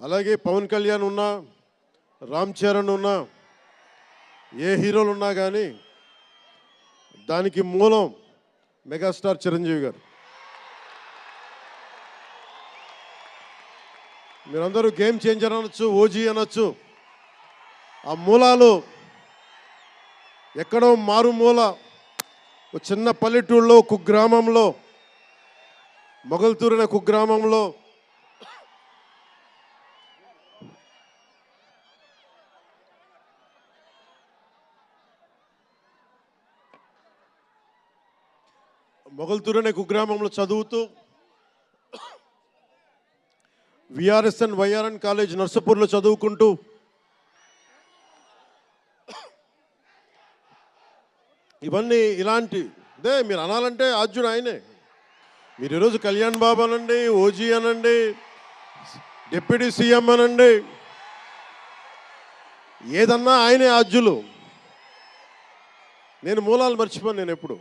అలాగే పవన్ కళ్యాణ్ ఉన్నా, రామ్ చరణ్ ఉన్నా, ఏ హీరోలు ఉన్నా కానీ దానికి మూలం మెగాస్టార్ చిరంజీవి గారు. మీరందరూ గేమ్ చేంజర్ అనొచ్చు, ఓజీ అనొచ్చు. ఆ మూలాలు ఎక్కడో మారుమూల ఒక చిన్న పల్లెటూళ్ళలో కుగ్రామంలో, మొగల్తూరు అనే కుగ్రామంలో కుగ్రామంలో చదువుతూ విఆర్ఎస్ఎన్ వైఆర్ఎన్ కాలేజ్ నర్సపూర్లో చదువుకుంటూ ఇవన్నీ ఇలాంటిదే మీరు అనాలంటే ఆద్యుడు ఆయనే. మీరు ఈరోజు కళ్యాణ్ బాబు అనండి, ఓజీ అనండి, డిప్యూటీ సీఎం అనండి, ఏదన్నా ఆయనే ఆద్యులు. నేను మూలాలు మర్చిపోను నేను ఎప్పుడు.